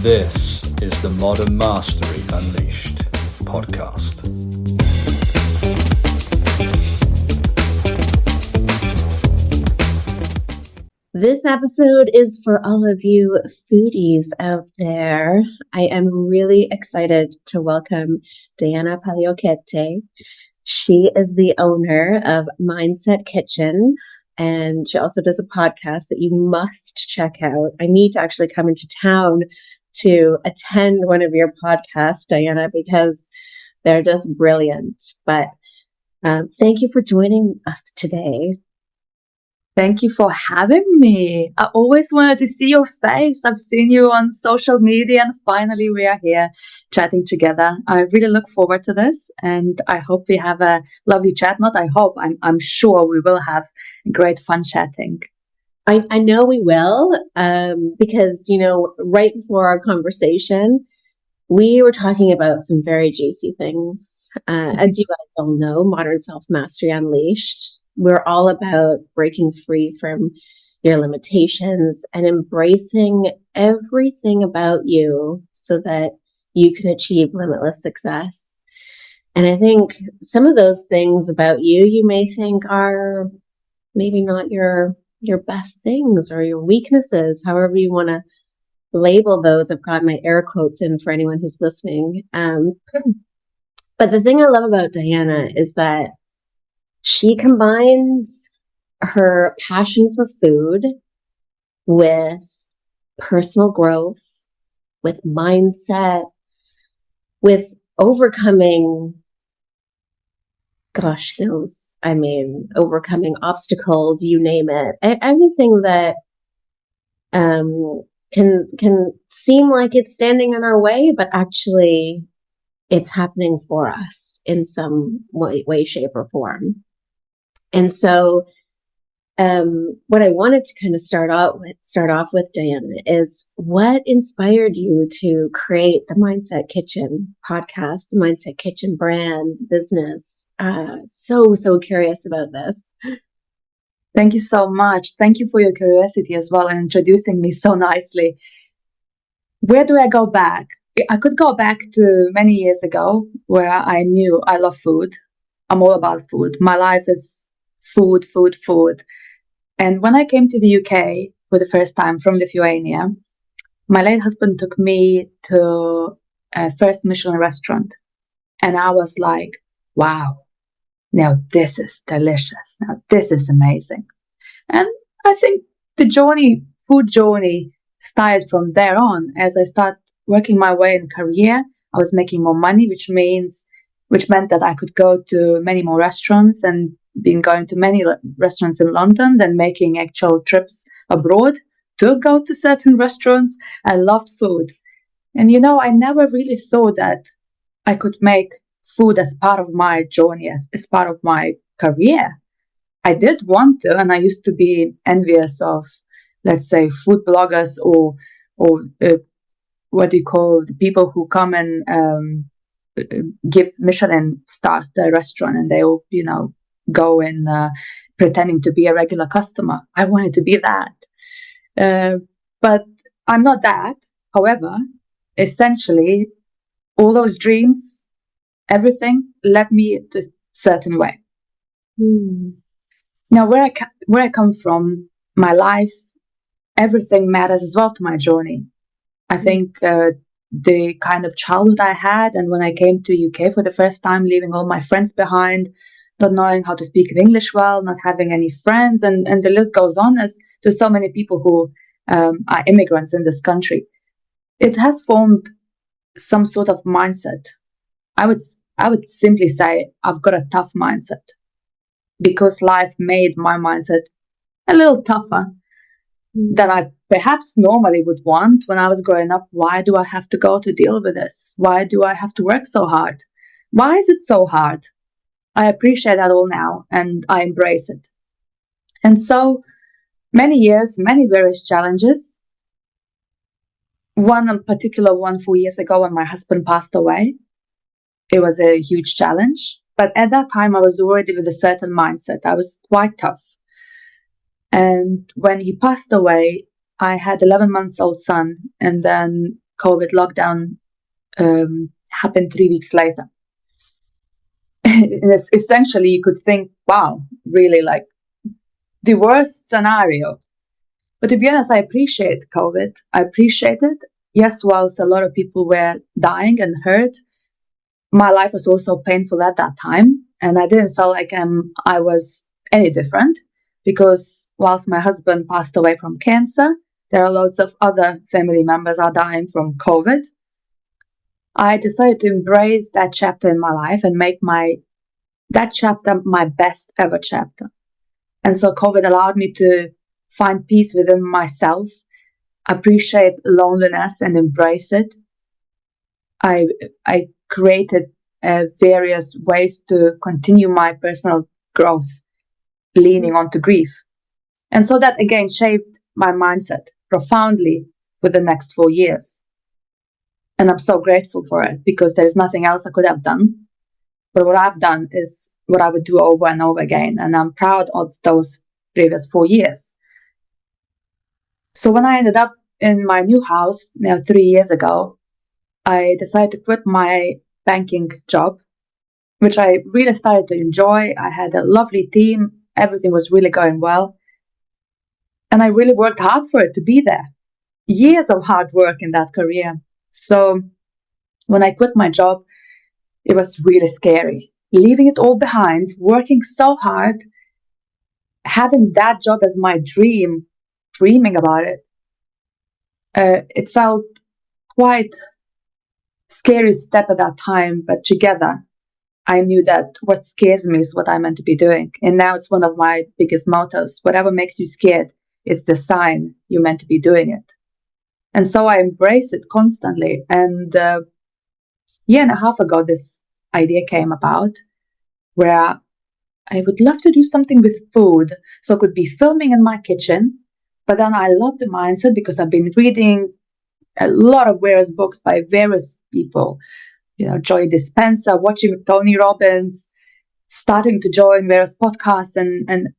This is the Modern Mastery Unleashed podcast. This episode is for all of you foodies out there. I am really excited to welcome Dajana Paliokaite. She is the owner of Mindset Kitchen, and she also does a podcast that you must check out. I need to actually come into town to attend one of your podcasts, Dajana, because they're just brilliant. But thank you for joining us today. Thank you for having me. I always wanted to see your face. I've seen you on social media and finally we are here chatting together. I really look forward to this and I hope we have a lovely chat. Not I hope, I'm sure we will have great fun chatting. I know we will because, right before our conversation, we were talking about some very juicy things. As you guys all know, Modern Self-Mastery Unleashed. We're all about breaking free from your limitations and embracing everything about you so that you can achieve limitless success. And I think some of those things about you may think are maybe not your best things or your weaknesses, however you want to label those. I've got my air quotes in for anyone who's listening. But the thing I love about Dajana is that she combines her passion for food with personal growth, with mindset, with overcoming, overcoming obstacles, you name it. Anything that can seem like it's standing in our way, but actually it's happening for us in some way, shape, or form. And so what I wanted to kind of start off with, Dajana, is what inspired you to create the Mindset Kitchen podcast, the Mindset Kitchen brand, business? So curious about this. Thank you so much. Thank you for your curiosity as well and introducing me so nicely. Where do I go back? I could go back to many years ago where I knew I love food. I'm all about food. My life is food. And when I came to the UK for the first time from Lithuania, my late husband took me to a first Michelin restaurant. And I was like, wow, now this is delicious. Now this is amazing. And I think the food journey started from there on. As I started working my way in career, I was making more money, which meant that I could go to many more restaurants and been going to many restaurants in London than making actual trips abroad to go to certain restaurants. I loved food. And I never really thought that I could make food as part of my journey, as part of my career. I did want to, and I used to be envious of, let's say, food bloggers or what do you call the people who come and give Michelin stars to a restaurant and they all, go in pretending to be a regular customer. I wanted to be that. But I'm not that. However, essentially, all those dreams, everything led me to a certain way. Now, where I come from, my life, everything matters as well to my journey. I think the kind of childhood I had, and when I came to UK for the first time, leaving all my friends behind, not knowing how to speak English well, not having any friends, and the list goes on as to so many people who are immigrants in this country. It has formed some sort of mindset. I would simply say I've got a tough mindset because life made my mindset a little tougher than I perhaps normally would want when I was growing up. Why do I have to go to deal with this? Why do I have to work so hard? Why is it so hard? I appreciate that all now and I embrace it. And so many years, many various challenges. One in particular, 4 years ago when my husband passed away, it was a huge challenge. But at that time, I was already with a certain mindset. I was quite tough. And when he passed away, I had 11 months old son. And then COVID lockdown happened 3 weeks later. Essentially, you could think, wow, really like the worst scenario. But to be honest, I appreciate COVID. I appreciate it. Yes, whilst a lot of people were dying and hurt, my life was also painful at that time. And I didn't feel like I was any different, because whilst my husband passed away from cancer, there are loads of other family members are dying from COVID. I decided to embrace that chapter in my life and make that chapter my best ever chapter. And so COVID allowed me to find peace within myself, appreciate loneliness and embrace it. I created various ways to continue my personal growth, leaning onto grief. And so that again shaped my mindset profoundly with the next 4 years. And I'm so grateful for it, because there is nothing else I could have done. But what I've done is what I would do over and over again. And I'm proud of those previous 4 years. So when I ended up in my new house now 3 years ago, I decided to quit my banking job, which I really started to enjoy. I had a lovely team. Everything was really going well. And I really worked hard for it to be there. Years of hard work in that career. So when I quit my job, it was really scary. Leaving it all behind, working so hard, having that job as my dream, dreaming about it, it felt quite scary step at that time. But together, I knew that what scares me is what I'm meant to be doing. And now it's one of my biggest mottos. Whatever makes you scared, it's the sign you're meant to be doing it. And so I embrace it constantly. And a year and a half ago, this idea came about where I would love to do something with food. So it could be filming in my kitchen. But then I love the mindset because I've been reading a lot of various books by various people. Joy Dispenza, watching Tony Robbins, starting to join various podcasts, and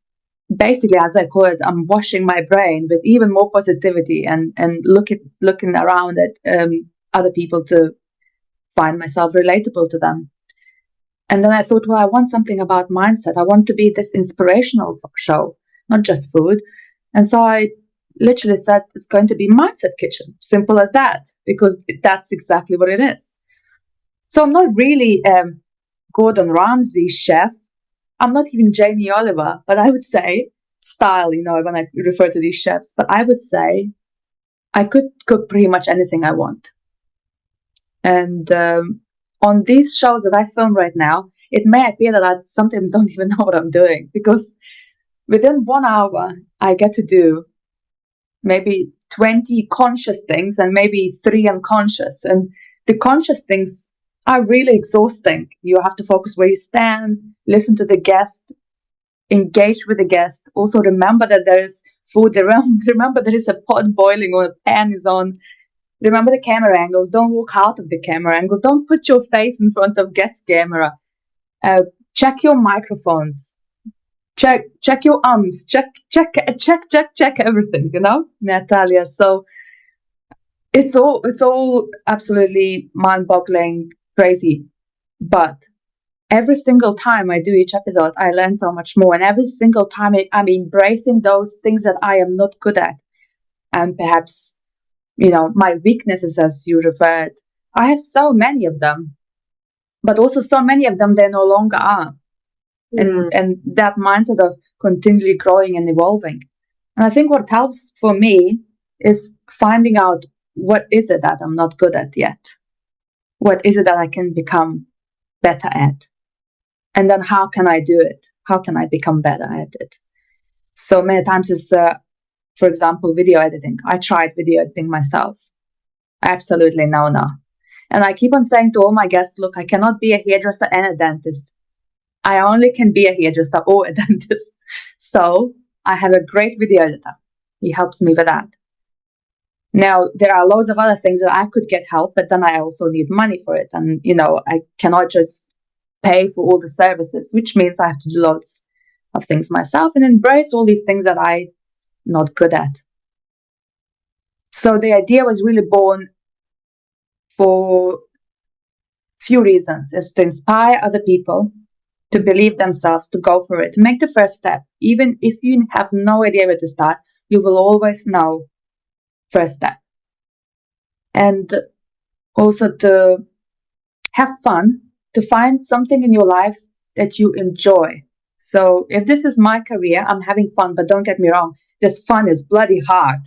basically, as I call it, I'm washing my brain with even more positivity and looking around at other people to find myself relatable to them. And then I thought, well, I want something about mindset. I want to be this inspirational show, not just food. And so I literally said, it's going to be Mindset Kitchen. Simple as that, because that's exactly what it is. So I'm not really Gordon Ramsay chef. I'm not even Jamie Oliver, but I would say style, when I refer to these chefs, but I would say I could cook pretty much anything I want. And on these shows that I film right now, it may appear that I sometimes don't even know what I'm doing, because within 1 hour, I get to do maybe 20 conscious things and maybe 3 unconscious. And the conscious things are really exhausting. You have to focus where you stand, listen to the guest, engage with the guest. Also remember that there is food. Remember there is a pot boiling or a pan is on. Remember the camera angles. Don't walk out of the camera angle. Don't put your face in front of guest camera. Check your microphones. Check your arms. Check everything, Natalia. So it's all absolutely mind-boggling, crazy. But every single time I do each episode, I learn so much more. And every single time I'm embracing those things that I am not good at. And perhaps, my weaknesses, as you referred. I have so many of them. But also so many of them they no longer are. And that mindset of continually growing and evolving. And I think what helps for me is finding out what is it that I'm not good at yet? What is it that I can become better at? And then how can I do it? How can I become better at it? So many times it's, for example, video editing. I tried video editing myself. Absolutely no. And I keep on saying to all my guests, look, I cannot be a hairdresser and a dentist. I only can be a hairdresser or a dentist. So I have a great video editor. He helps me with that. Now, there are loads of other things that I could get help, but then I also need money for it. And, I cannot just pay for all the services, which means I have to do loads of things myself and embrace all these things that I'm not good at. So the idea was really born for few reasons. Is to inspire other people to believe themselves, to go for it, to make the first step. Even if you have no idea where to start, you will always know first step. And also to have fun, to find something in your life that you enjoy. So if this is my career, I'm having fun, but don't get me wrong, this fun is bloody hard.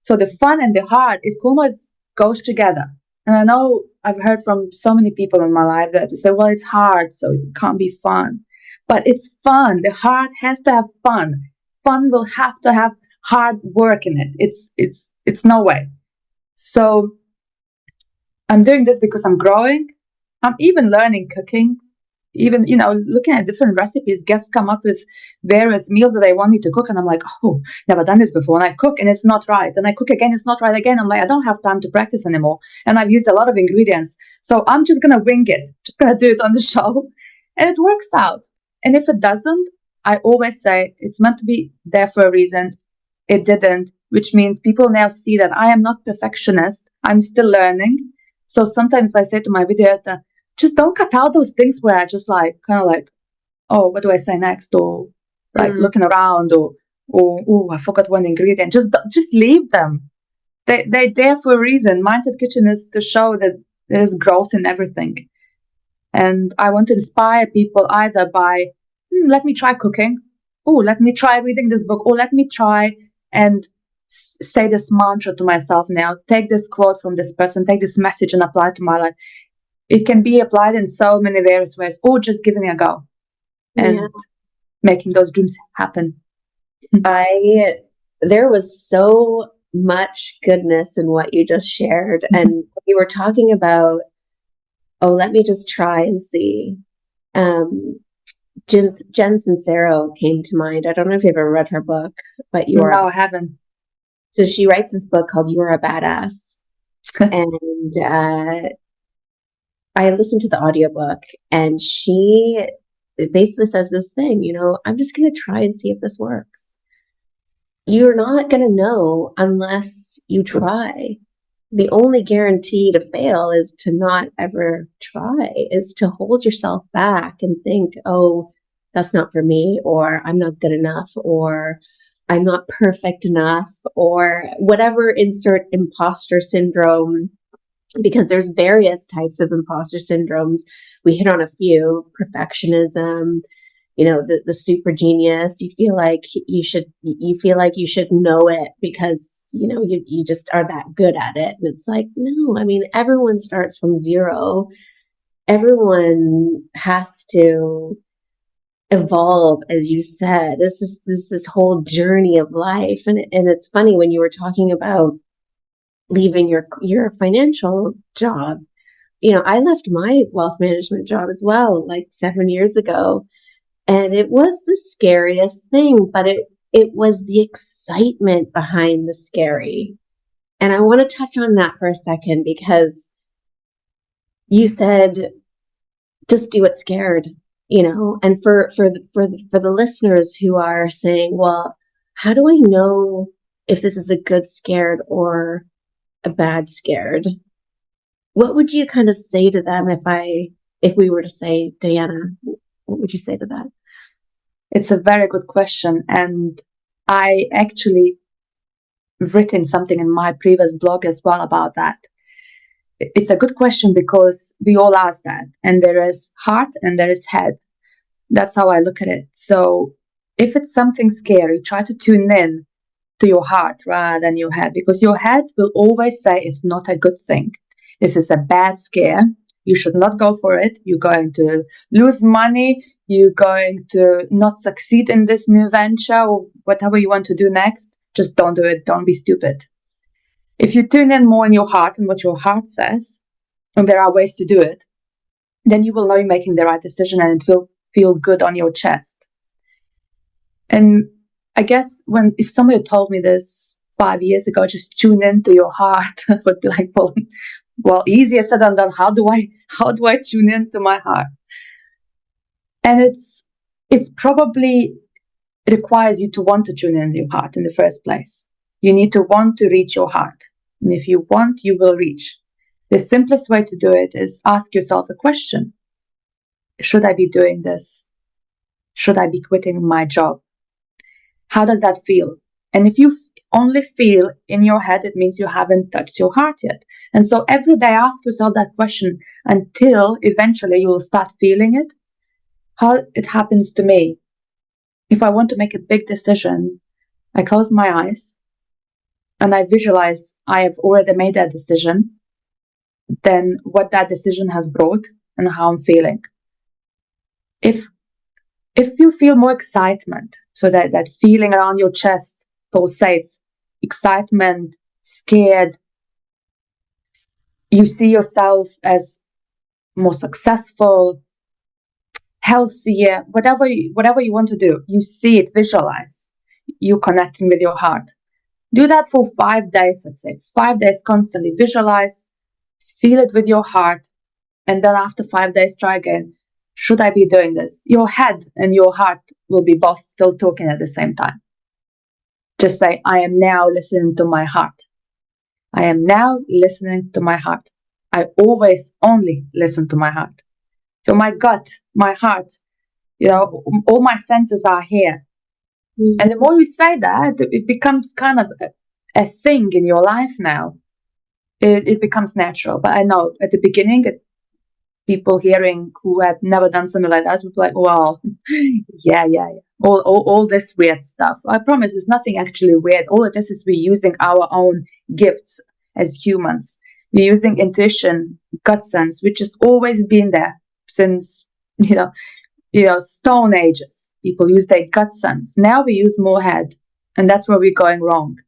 So the fun and the hard, it almost goes together. And I know I've heard from so many people in my life that say, well, it's hard, so it can't be fun. But it's fun. The hard has to have fun. Fun will have to have hard work in it. It's no way. So I'm doing this because I'm growing. I'm even learning cooking. Even, looking at different recipes, guests come up with various meals that they want me to cook. And I'm like, oh, never done this before. And I cook and it's not right. And I cook again, it's not right again. I'm like, I don't have time to practice anymore. And I've used a lot of ingredients. So I'm just going to wing it. Just going to do it on the show. And it works out. And if it doesn't, I always say it's meant to be there for a reason. It didn't, which means people now see that I am not perfectionist. I'm still learning. So sometimes I say to my video editor, just don't cut out those things where I just oh, what do I say next? Or looking around or oh, I forgot one ingredient. Just leave them. They're there for a reason. Mindset Kitchen is to show that there is growth in everything. And I want to inspire people either by, let me try cooking. Oh, let me try reading this book. Or let me try and say this mantra to myself now. Take this quote from this person, take this message and apply it to my life. It can be applied in so many various ways, or just giving it a go and making those dreams happen. There was so much goodness in what you just shared. And you were talking about, let me just try and see. Jen Sincero came to mind. I don't know if you've ever read her book, but I haven't. So she writes this book called You're a Badass. And I listened to the audiobook, and she basically says this thing, I'm just going to try and see if this works. You're not going to know unless you try. The only guarantee to fail is to not ever try, is to hold yourself back and think, oh, that's not for me, or I'm not good enough, or I'm not perfect enough, or whatever, insert imposter syndrome, because there's various types of imposter syndromes. We hit on a few: perfectionism, the super genius. You feel like you should know it because, you just are that good at it. And it's like, no, everyone starts from zero. Everyone has to evolve, as you said. This is this whole journey of life. And it's funny when you were talking about leaving your financial job. I left my wealth management job as well, 7 years ago. And it was the scariest thing, but it was the excitement behind the scary. And I want to touch on that for a second, because you said, just do it scared, and for the listeners who are saying, well, how do I know if this is a good scared or a bad scared? What would you kind of say to them if we were to say, Dajana, what would you say to that? It's a very good question. And I actually written something in my previous blog as well about that. It's a good question because we all ask that. And there is heart and there is head. That's how I look at it. So if it's something scary, try to tune in to your heart rather than your head, because your head will always say it's not a good thing. This is a bad scare. You should not go for it. You're going to lose money. You're going to not succeed in this new venture or whatever you want to do next. Just don't do it. Don't be stupid. If you tune in more in your heart and what your heart says, and there are ways to do it, then you will know you're making the right decision and it will feel good on your chest. And I guess if somebody told me this 5 years ago, just tune into your heart, I would be like, well, easier said than done. How do I tune into my heart? And it's probably requires you to want to tune into your heart in the first place. You need to want to reach your heart. And if you want, you will reach. The simplest way to do it is ask yourself a question. Should I be doing this? Should I be quitting my job? How does that feel? And if you only feel in your head, it means you haven't touched your heart yet. And so every day ask yourself that question until eventually you will start feeling it. How it happens to me. If I want to make a big decision, I close my eyes and I visualize I have already made that decision, then what that decision has brought and how I'm feeling. If you feel more excitement, so that feeling around your chest pulsates, excitement, scared, you see yourself as more successful, healthier, whatever you want to do, you see it, visualize, you connecting with your heart. Do that for 5 days, let's say. 5 days constantly, visualize, feel it with your heart, and then after 5 days, try again. Should I be doing this? Your head and your heart will be both still talking at the same time. Just say, I am now listening to my heart. I am now listening to my heart. I always only listen to my heart. So my gut, my heart, all my senses are here. And the more you say that, it becomes kind of a thing in your life now. It becomes natural. But I know at the beginning, people hearing who had never done something like that would be like, well, yeah. All this weird stuff. I promise it's nothing actually weird. All of this is we're using our own gifts as humans. We're using intuition, gut sense, which has always been there since, Stone Ages. People use their gut sense. Now we use more head, and that's where we're going wrong.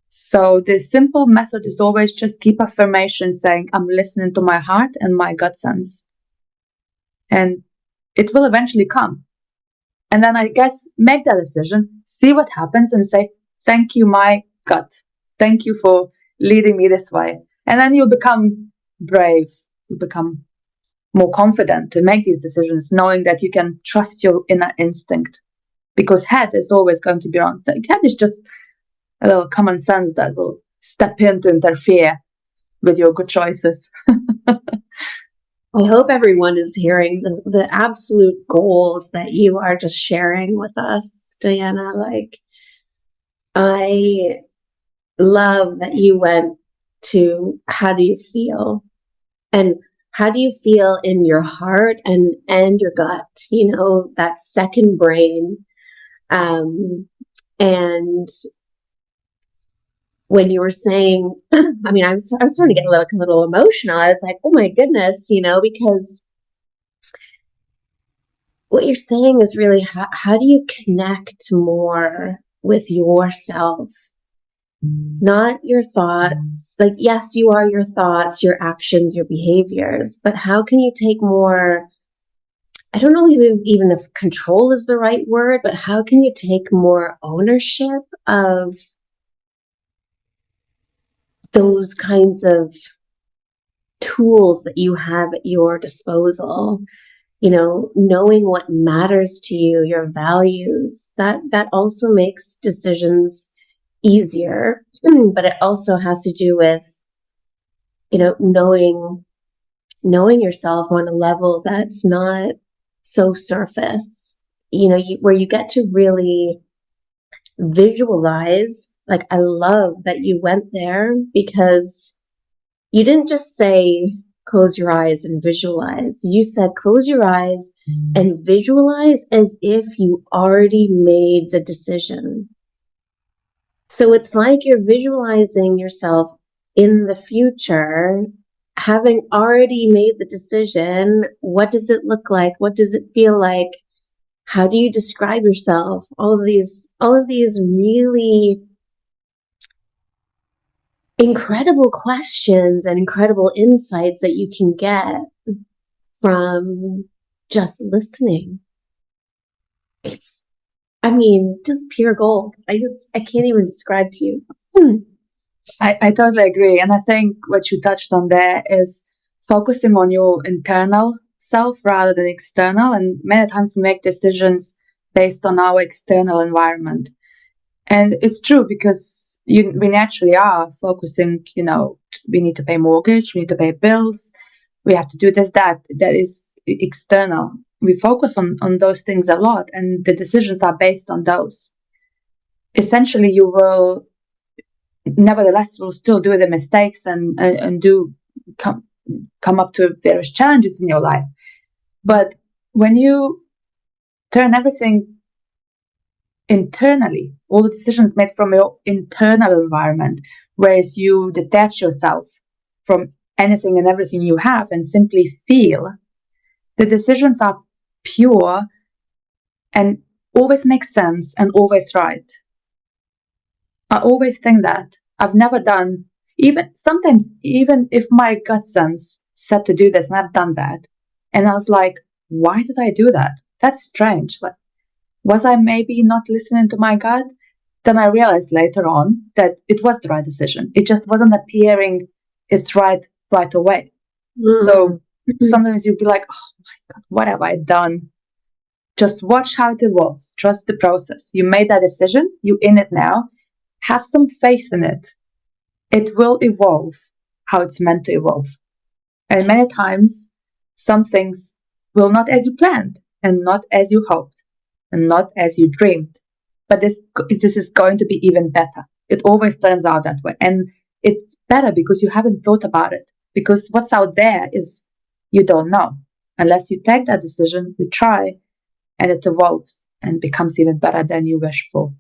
So the simple method is always just keep affirmation saying, I'm listening to my heart and my gut sense. And it will eventually come. And then I guess make that decision, see what happens and say, thank you, my gut. Thank you for leading me this way. And then you'll become brave. You'll become more confident to make these decisions, knowing that you can trust your inner instinct. Because head is always going to be wrong. Head is just a little common sense that will step in to interfere with your good choices. I hope everyone is hearing the absolute gold that you are just sharing with us, Dajana. Like, I love that you went to how do you feel? And how do you feel in your heart and your gut? That second brain. And when you were saying, I was starting to get a little emotional. I was like, oh my goodness, because what you're saying is really how do you connect more with yourself? Not your thoughts. Like, yes, you are your thoughts, your actions, your behaviors, but how can you take more, I don't know even if control is the right word, but how can you take more ownership of those kinds of tools that you have at your disposal, knowing what matters to you, your values, that also makes decisions easier, but it also has to do with, knowing yourself on a level that's not so surface, where you get to really visualize. Like, I love that you went there because you didn't just say, close your eyes and visualize. You said, close your eyes and visualize as if you already made the decision. So it's like you're visualizing yourself in the future, having already made the decision. What does it look like? What does it feel like? How do you describe yourself? All of these really incredible questions and incredible insights that you can get from just listening. It's, just pure gold. I can't even describe to you. I totally agree. And I think what you touched on there is focusing on your internal self rather than external. And many times we make decisions based on our external environment. And it's true because we naturally are focusing, We need to pay mortgage. We need to pay bills. We have to do this, that. That is external. We focus on those things a lot, and the decisions are based on those. Essentially, you will, nevertheless, will still do the mistakes and do come up to various challenges in your life. But when you turn everything internally, all the decisions made from your internal environment, whereas you detach yourself from anything and everything you have and simply feel, the decisions are pure and always make sense and always right. I always think that. I've never done, sometimes even if my gut sense said to do this, and I've done that, and I was like, why did I do that? That's strange. Like, was I maybe not listening to my gut? Then I realized later on that it was the right decision. It just wasn't appearing it's right away. So sometimes you'd be like, oh my God, what have I done? Just watch how it evolves. Trust the process. You made that decision. You're in it now. Have some faith in it. It will evolve how it's meant to evolve. And many times, some things will not as you planned and not as you hoped and not as you dreamed. But this is going to be even better. It always turns out that way. And it's better because you haven't thought about it. Because what's out there is you don't know. Unless you take that decision, you try, and it evolves and becomes even better than you wish for.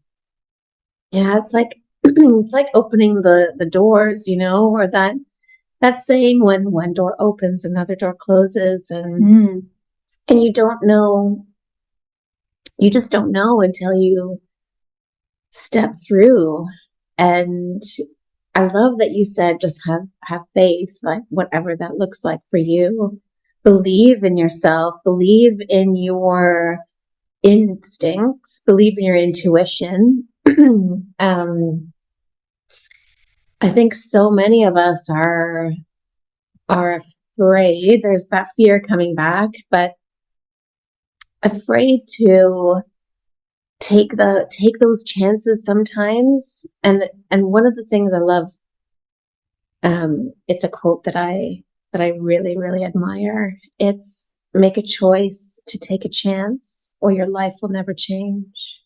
Yeah, it's like it's like opening the doors, or that saying, when one door opens, another door closes, and you don't know. You just don't know until you step through. And I love that you said just have faith, like whatever that looks like for you. Believe in yourself, believe in your instincts, believe in your intuition. I think so many of us are afraid. There's that fear coming back, but afraid to take those chances sometimes. And one of the things I love, it's a quote that I really, really admire. It's, make a choice to take a chance or your life will never change.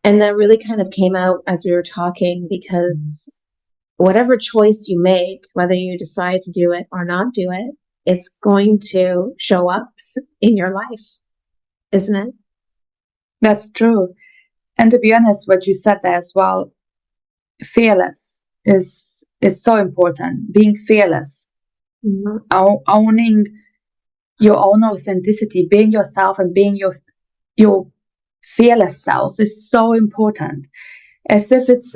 And that really kind of came out as we were talking, because whatever choice you make, whether you decide to do it or not do it, it's going to show up in your life, isn't it? That's true. And to be honest, what you said there as well, fearless is so important. Being fearless, owning your own authenticity, being yourself and being your fearless self is so important. As if it's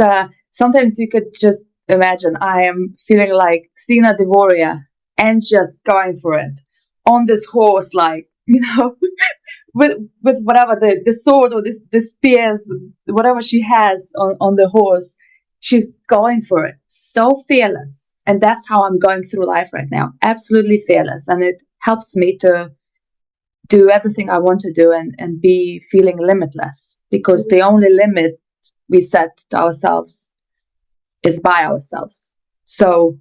sometimes you could just imagine I am feeling like Xena the warrior and just going for it on this horse, like, with whatever the sword or the spears, whatever she has on the horse, she's going for it. So fearless. And that's how I'm going through life right now. Absolutely fearless. And it helps me to do everything I want to do and be feeling limitless, because the only limit we set to ourselves is by ourselves. So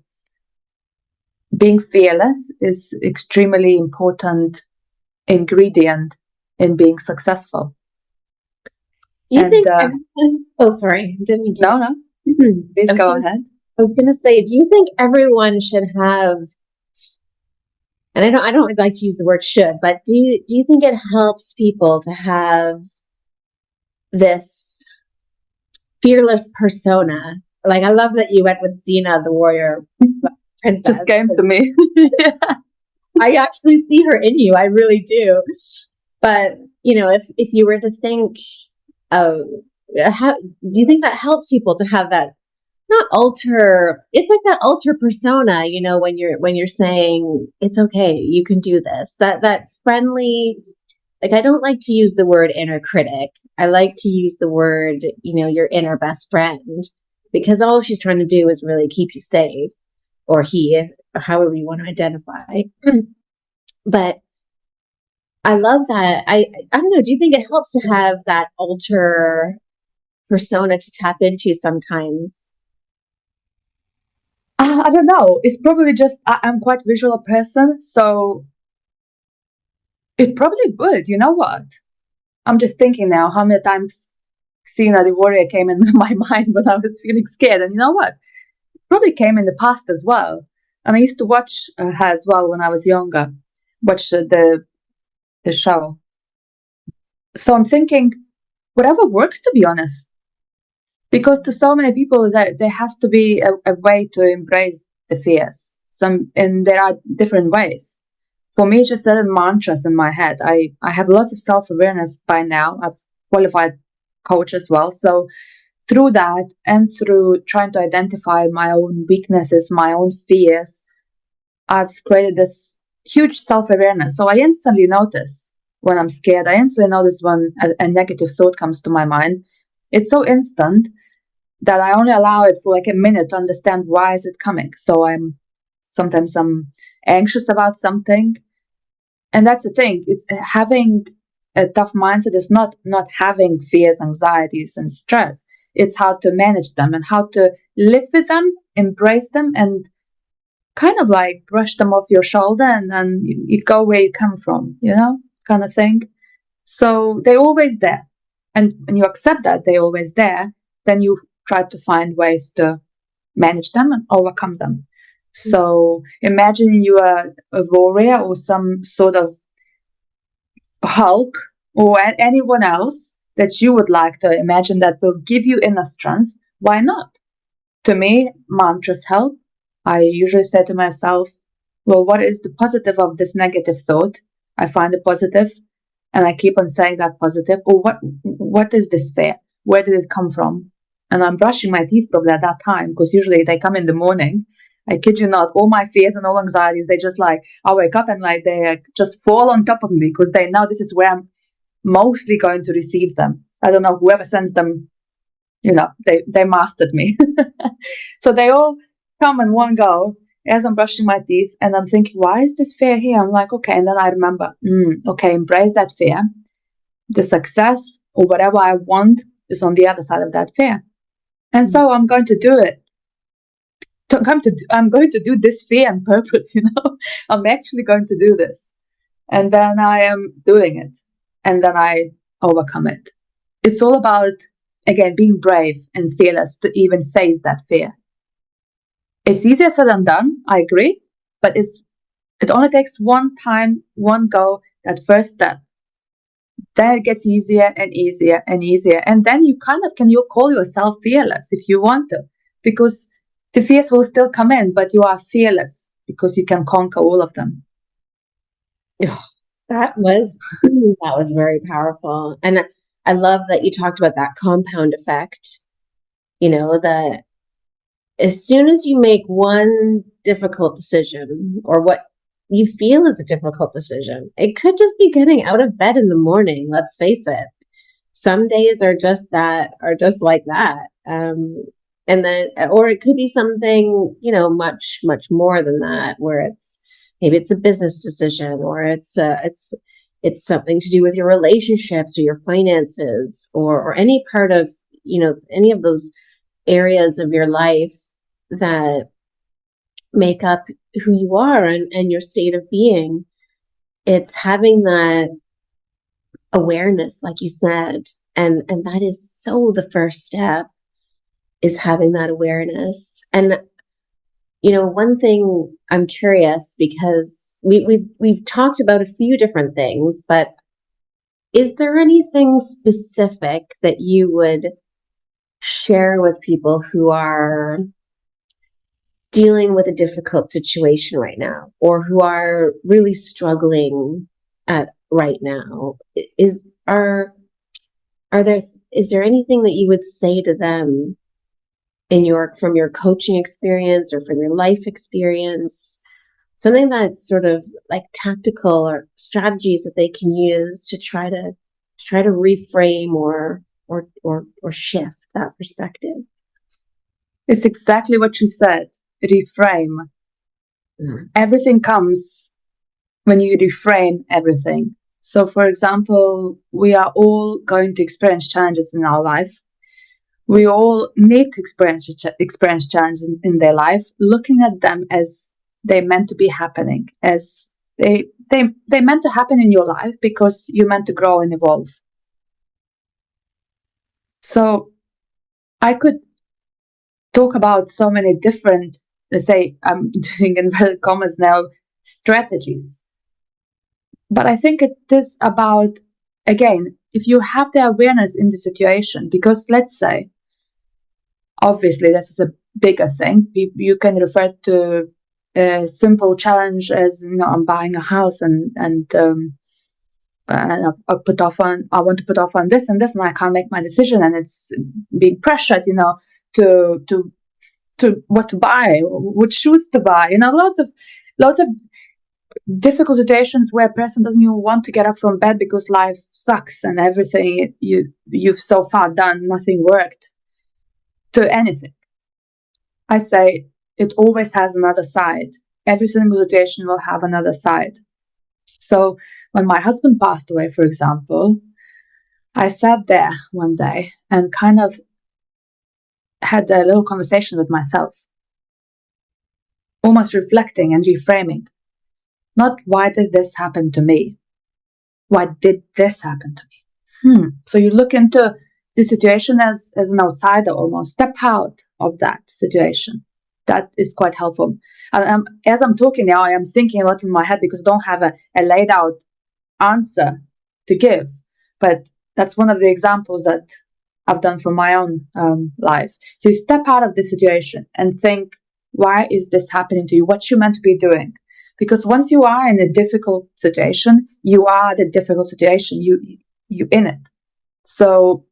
being fearless is extremely important ingredient in being successful. Do you think oh, sorry, didn't mean to. No. Please go ahead. I was going to say, do you think everyone should have, and I don't like to use the word should, but do you think it helps people to have this fearless persona? Like, I love that you went with Xena, the warrior princess. Just came to me. I actually see her in you. I really do. But, if you were to think of how, do you think that helps people to have that, not alter, it's like that alter persona, when you're saying it's okay, you can do this, that friendly, like, I don't like to use the word inner critic. I like to use the word, your inner best friend, because all she's trying to do is really keep you safe, or he, or however you want to identify. But I love that. I don't know. Do you think it helps to have that alter persona to tap into sometimes? I don't know. It's probably just I'm quite visual person, so it probably would. You know what? I'm just thinking now how many times Xena the warrior came into my mind when I was feeling scared, and you know what? It probably came in the past as well. And I used to watch her as well when I was younger. Watch the show. So I'm thinking, whatever works, to be honest. Because to so many people, there has to be a way to embrace the fears. And there are different ways. For me, just certain mantras in my head. I have lots of self-awareness by now. I've qualified coach as well. So through that and through trying to identify my own weaknesses, my own fears, I've created this huge self-awareness. So I instantly notice when I'm scared. I instantly notice when a negative thought comes to my mind. It's so instant that I only allow it for like a minute to understand why is it coming. So sometimes I'm anxious about something. And that's the thing, is having a tough mindset is not having fears, anxieties, and stress. It's how to manage them and how to live with them, embrace them, and kind of like brush them off your shoulder, and then you go where you come from, kind of thing. So they're always there. And when you accept that they're always there, then you try to find ways to manage them and overcome them. So imagine you are a warrior or some sort of Hulk or anyone else that you would like to imagine that will give you inner strength. Why not? To me, mantras help. I usually say to myself, well, what is the positive of this negative thought? I find it positive and I keep on saying that positive. Or what is this fear? Where did it come from? And I'm brushing my teeth probably at that time, because usually they come in the morning. I kid you not, all my fears and all anxieties, they just I wake up and they just fall on top of me, because they know this is where I'm mostly going to receive them. I don't know, whoever sends them, they mastered me. So they all come in one go as I'm brushing my teeth, and I'm thinking, why is this fear here? I'm like, okay, and then I remember, okay, embrace that fear. The success or whatever I want is on the other side of that fear. And so I'm going to do it. I'm going to do this fear on purpose, I'm actually going to do this. And then I am doing it. And then I overcome it. It's all about, again, being brave and fearless to even face that fear. It's easier said than done, I agree. But it only takes one time, one go, that first step. Then it gets easier and easier and easier. And then you you call yourself fearless if you want to. Because the fears will still come in, but you are fearless because you can conquer all of them. That was very powerful. And I love that you talked about that compound effect. That as soon as you make one difficult decision, or what you feel is a difficult decision, it could just be getting out of bed in the morning. Let's face it. Some days are just like that. And then, or it could be something, much, much more than that, where maybe it's a business decision, or it's something to do with your relationships or your finances, or any part of, any of those areas of your life that make up who you are and your state of being. It's having that awareness, like you said, and that is so the first step, is having that awareness. And one thing I'm curious, because we've talked about a few different things, but is there anything specific that you would share with people who are dealing with a difficult situation right now, or who are really struggling right now? Is there anything that you would say to them from your coaching experience or from your life experience, something that's sort of like tactical or strategies that they can use to try to reframe or shift that perspective? It's exactly what you said. Reframe. Everything comes when you reframe everything. So, for example, we are all going to experience challenges in our life. we all need to experience challenges in their life, looking at them as they meant to be happening, as they meant to happen in your life because you meant to grow and evolve. So I could talk about so many different, let's say, I'm doing inverted commas now, strategies. But I think it is about, again, if you have the awareness in the situation, because let's say, obviously, this is a bigger thing. You can refer to a simple challenge as, I'm buying a house and I want to put off on this and this, and I can't make my decision, and it's being pressured, to what to buy, what shoes to buy, lots of difficult situations where a person doesn't even want to get up from bed because life sucks and everything you've so far done, nothing worked to anything. I say it always has another side. Every single situation will have another side. So when my husband passed away, for example, I sat there one day and kind of had a little conversation with myself, almost reflecting and reframing. Not why did this happen to me? Why did this happen to me? So you look into the situation as an outsider almost. Step out of that situation. That is quite helpful. And as I'm talking now, I am thinking a lot in my head because I don't have a laid out answer to give. But that's one of the examples that I've done from my own life. So you step out of the situation and think, why is this happening to you? What you meant to be doing? Because once you are in a difficult situation, you are the difficult situation. You in it. So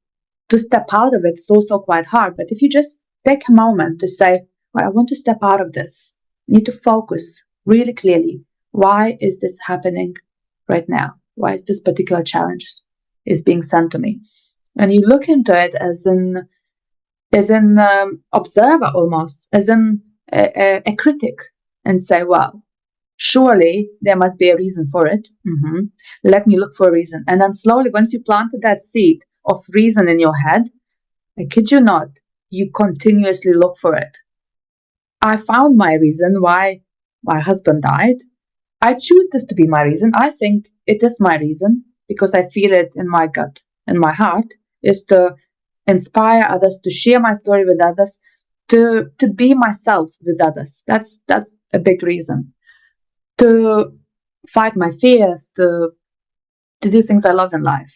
to step out of it is also quite hard. But if you just take a moment to say, well, I want to step out of this. I need to focus really clearly. Why is this happening right now? Why is this particular challenge is being sent to me? And you look into it as an observer almost, as a critic, and say, well, surely there must be a reason for it. Let me look for a reason. And then slowly, once you planted that seed of reason in your head, I kid you not, you continuously look for it. I found my reason why my husband died. I choose this to be my reason. I think it is my reason because I feel it in my gut and my heart, is to inspire others, to share my story with others, to be myself with others. That's a big reason. To fight my fears, to do things I love in life.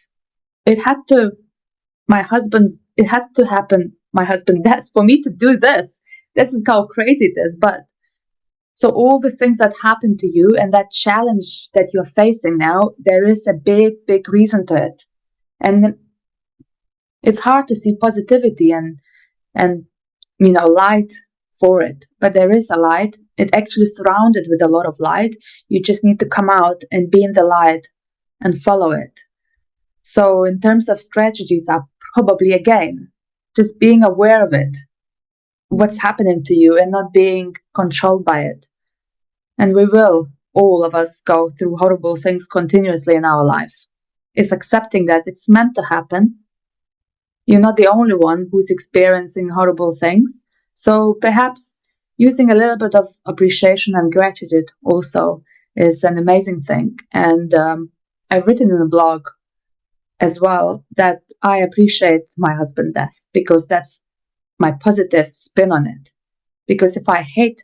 It had to happen, my husband death, for me to do this. This is how crazy it is. But so all the things that happen to you and that challenge that you're facing now, there is a big, big reason to it. And it's hard to see positivity and light for it. But there is a light. It actually surrounded with a lot of light. You just need to come out and be in the light and follow it. So in terms of strategies, are probably, again, just being aware of it, what's happening to you, and not being controlled by it. And we will, all of us, go through horrible things continuously in our life. It's accepting that it's meant to happen. You're not the only one who's experiencing horrible things. So perhaps using a little bit of appreciation and gratitude also is an amazing thing. And I've written in a blog as well that I appreciate my husband's death because that's my positive spin on it. Because if I hate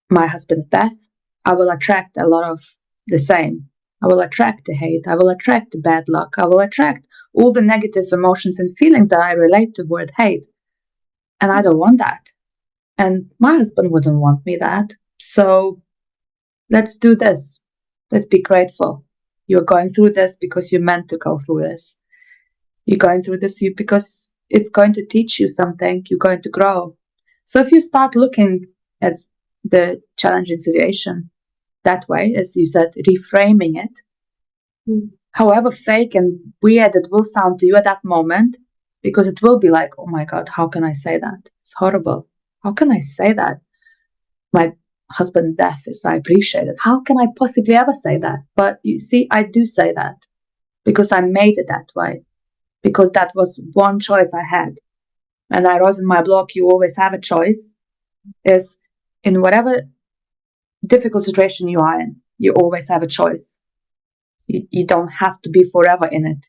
my husband's death, I will attract a lot of the same. I will attract the hate. I will attract the bad luck. I will attract all the negative emotions and feelings that I relate to the word hate. And I don't want that. And my husband wouldn't want me that. So let's do this. Let's be grateful. You're going through this because you're meant to go through this. You're going through this because it's going to teach you something. You're going to grow. So if you start looking at the challenging situation that way, as you said, reframing it, however fake and weird it will sound to you at that moment, because it will be like, oh my God, how can I say that? It's horrible. How can I say that? My husband's death is, I appreciate it. How can I possibly ever say that? But you see, I do say that because I made it that way, because that was one choice I had. and I wrote in my blog, you always have a choice, is in whatever difficult situation you are in, you always have a choice. You don't have to be forever in it.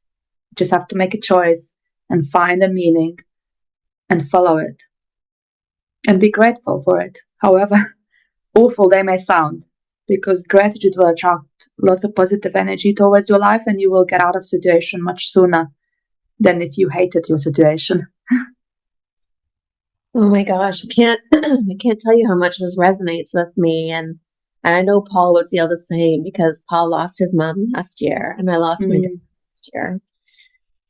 You just have to make a choice and find a meaning and follow it. And be grateful for it, however awful they may sound, because gratitude will attract lots of positive energy towards your life, and you will get out of situation much sooner than if you hated your situation. Oh my gosh, I can't I can't tell you how much this resonates with me, and I know Paul would feel the same, because Paul lost his mom last year and I lost my dad last year.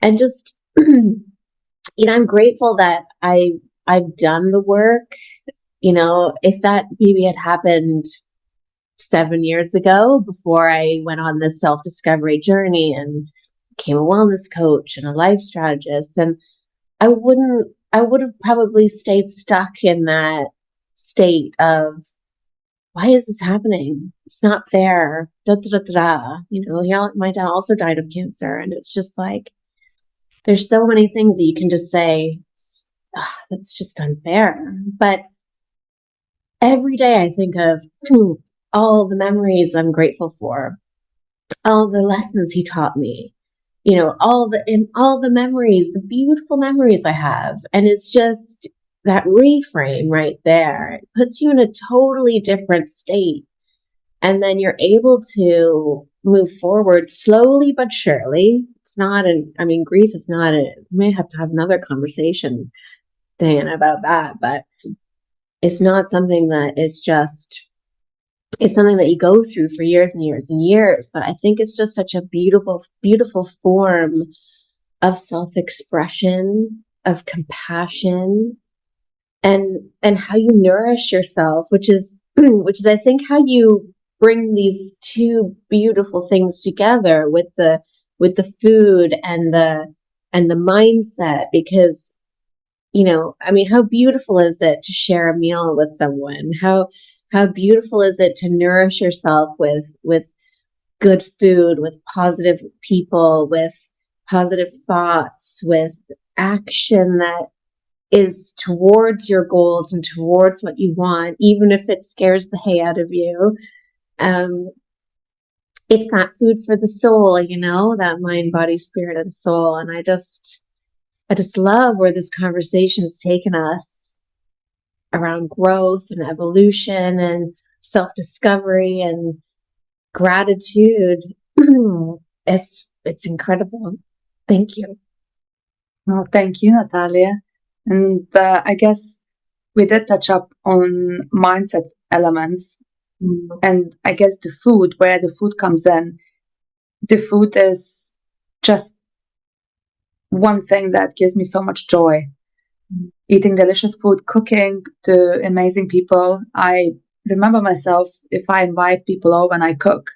And just I'm grateful that I've done the work. If that maybe had happened 7 years ago, before I went on this self-discovery journey and became a wellness coach and a life strategist, and I would have probably stayed stuck in that state of, why is this happening? It's not fair. Da, da, da, da. My dad also died of cancer. And it's just like, there's so many things that you can just say, that's just unfair. But every day I think of all the memories I'm grateful for, all the lessons he taught me, all the memories, the beautiful memories I have. And it's just that reframe right there. It puts you in a totally different state. And then you're able to move forward slowly but surely. It's not grief is not we may have to have another conversation, Diana, about that, but it's not something that is just, it's something that you go through for years and years and years. But I think it's just such a beautiful, beautiful form of self-expression, of compassion, and how you nourish yourself, which is I think how you bring these two beautiful things together with the food and the mindset. Because how beautiful is it to share a meal with someone? How beautiful is it to nourish yourself with good food, with positive people, with positive thoughts, with action that is towards your goals and towards what you want, even if it scares the hay out of you. It's that food for the soul, that mind, body, spirit, and soul. And I just love where this conversation has taken us around growth and evolution and self-discovery and gratitude. It's incredible. Thank you. Well, thank you, Natalia. And I guess we did touch up on mindset elements. And I guess the food, where the food comes in, the food is just one thing that gives me so much joy. Eating delicious food, cooking to amazing people. I remember myself, if I invite people over and I cook,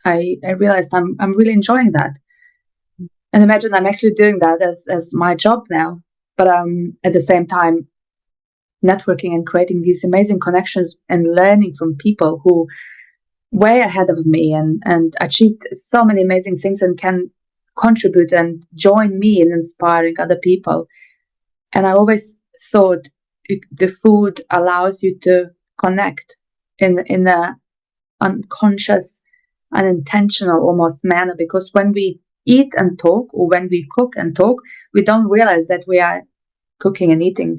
I realized I'm really enjoying that. And imagine I'm actually doing that as my job now. But at the same time, networking and creating these amazing connections and learning from people who way ahead of me and achieved so many amazing things and can contribute and join me in inspiring other people. And I always thought the food allows you to connect in a unconscious, unintentional almost manner, because when we eat and talk, or when we cook and talk, we don't realize that we are cooking and eating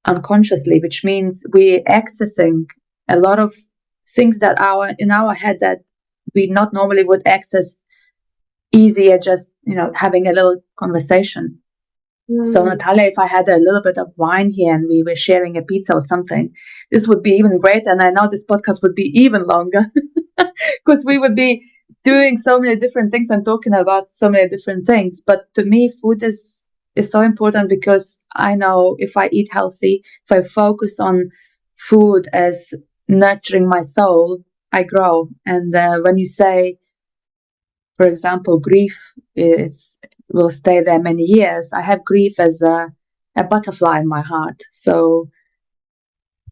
unconsciously, which means we're accessing a lot of things that are in our head that we not normally would access easier just having a little conversation. So Natalia, if I had a little bit of wine here and we were sharing a pizza or something, this would be even greater. And I know this podcast would be even longer because we would be doing so many different things and talking about so many different things. But to me, food is so important, because I know if I eat healthy, if I focus on food as nurturing my soul, I grow. And when you say, for example, grief will stay there many years, I have grief as a butterfly in my heart. So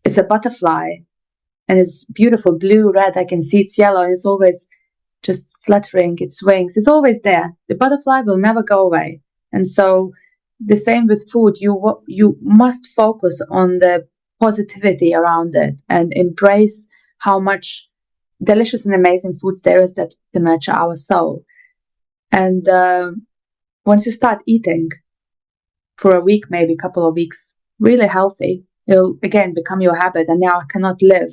it's a butterfly and it's beautiful, blue, red. I can see it's yellow. And it's always just fluttering its wings. It's always there. The butterfly will never go away. And so the same with food. You must focus on the positivity around it and embrace how much delicious and amazing foods there is that can nurture our soul. And once you start eating for a week, maybe a couple of weeks, really healthy, it'll again become your habit. And now I cannot live,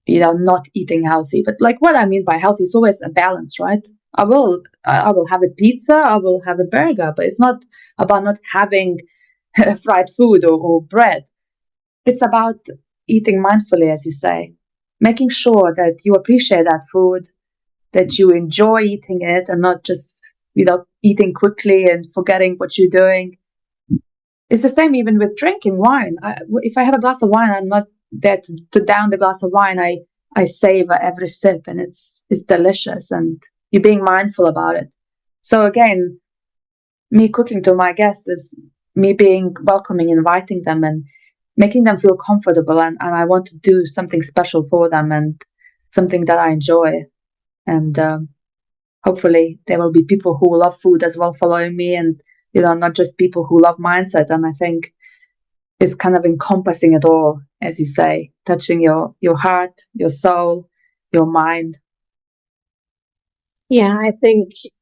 not eating healthy. But like what I mean by healthy is always a balance, right? I will have a pizza, I will have a burger, but it's not about not having fried food or bread. It's about eating mindfully, as you say, making sure that you appreciate that food, that you enjoy eating it and not just, eating quickly and forgetting what you're doing. It's the same even with drinking wine. If I have a glass of wine, I'm not there to down the glass of wine. I savor every sip, and it's delicious, and you're being mindful about it. So again, me cooking to my guests is me being welcoming, inviting them and making them feel comfortable. And I want to do something special for them and something that I enjoy. And hopefully there will be people who love food as well following me, and, not just people who love mindset. And I think it's kind of encompassing it all, as you say, touching your heart, your soul, your mind. Yeah,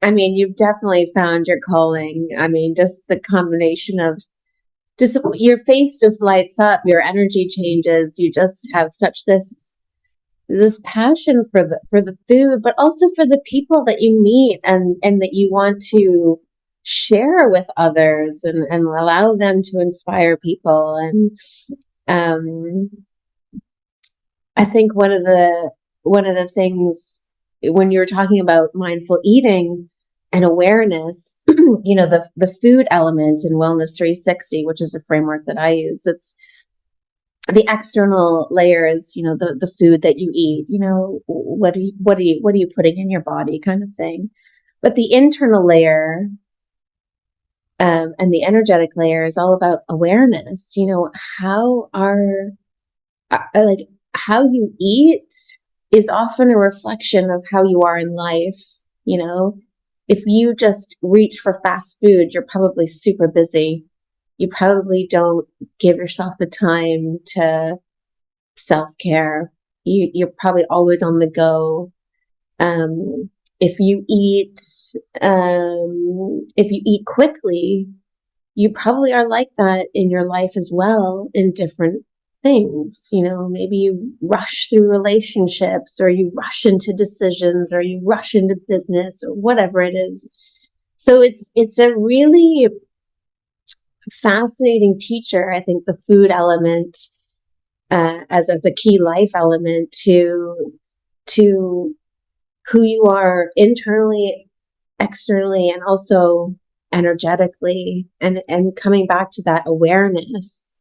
you've definitely found your calling. Just the combination of just your face just lights up, your energy changes. You just have such this passion for the food, but also for the people that you meet and that you want to share with others and allow them to inspire people. And I think one of the things when you were talking about mindful eating and awareness, the food element in Wellness 360, which is a framework that I use, it's the external layer is, the food that you eat, what are you putting in your body kind of thing. But the internal layer, and the energetic layer is all about awareness. How you eat is often a reflection of how you are in life. If you just reach for fast food, you're probably super busy. You probably don't give yourself the time to self-care. You're probably always on the go. If you eat quickly, you probably are like that in your life as well in different things. Maybe you rush through relationships, or you rush into decisions, or you rush into business, or whatever it is. So it's a really fascinating teacher, I think, the food element as a key life element to who you are internally, externally, and also energetically, and coming back to that awareness,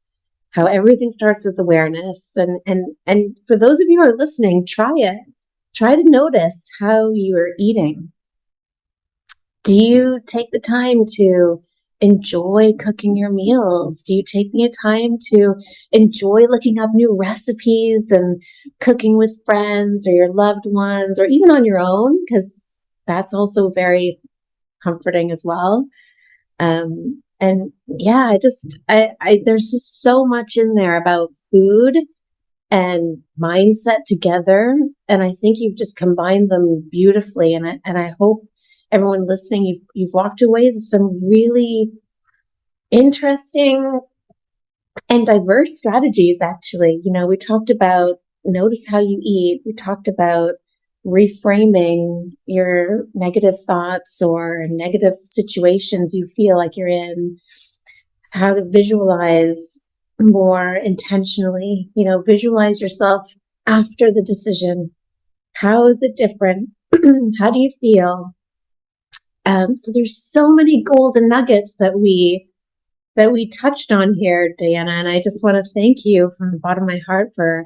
how everything starts with awareness. And for those of you who are listening, try to notice how you are eating. Do you take the time to enjoy cooking your meals? Do you take the time to enjoy looking up new recipes and cooking with friends or your loved ones, or even on your own? Because that's also very comforting as well. And yeah, there's just so much in there about food and mindset together. And I think you've just combined them beautifully. And I hope everyone listening, you've walked away with some really interesting and diverse strategies, actually. We talked about notice how you eat. We talked about reframing your negative thoughts or negative situations you feel like you're in, how to visualize more intentionally, visualize yourself after the decision. How is it different? How do you feel? So there's so many golden nuggets that we touched on here, Dajana, and I just want to thank you from the bottom of my heart for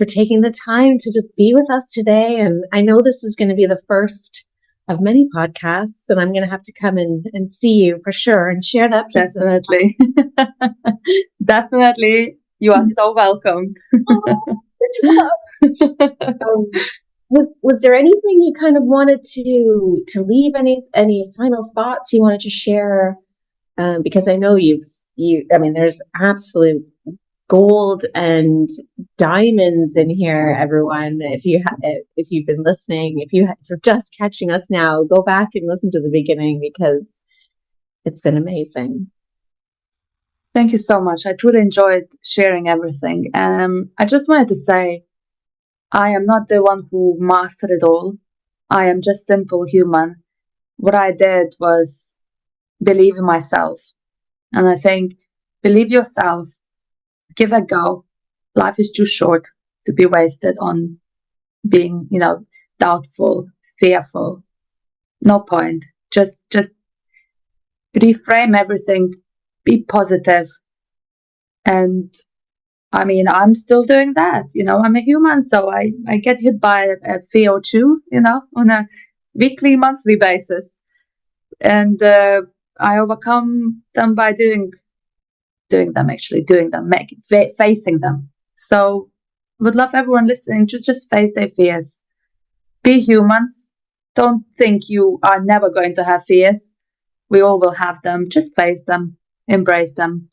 taking the time to just be with us today. And I know this is going to be the first of many podcasts, and I'm going to have to come in and see you for sure and share that pizza. Definitely. Definitely. You are so welcome. Was there anything you kind of wanted to leave, any final thoughts you wanted to share because I know there's absolute gold and diamonds in here, everyone. If you've been listening, if you're just catching us now, go back and listen to the beginning because it's been amazing. Thank you so much. I truly enjoyed sharing everything. I just wanted to say, I am not the one who mastered it all. I am just simple human. What I did was believe in myself. And I think, believe yourself, give a go. Life is too short to be wasted on being, doubtful, fearful. No point. Just reframe everything. Be positive. And I mean, I'm still doing that. I'm a human, so I get hit by a fear or two, on a weekly, monthly basis. And I overcome them by doing them, facing them. So would love everyone listening to just face their fears. Be humans. Don't think you are never going to have fears. We all will have them. Just face them, embrace them,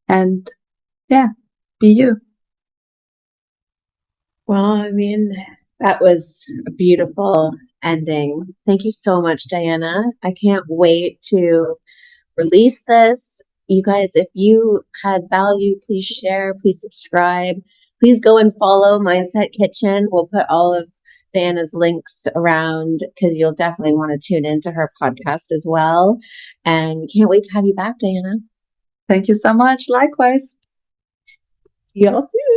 and be you. Well, I mean, that was a beautiful ending. Thank you so much, Dajana. I can't wait to release this. You guys, if you had value, please share, please subscribe. Please go and follow Mindset Kitchen. We'll put all of Dajana's links around because you'll definitely want to tune into her podcast as well. And we can't wait to have you back, Dajana. Thank you so much. Likewise. See y'all soon.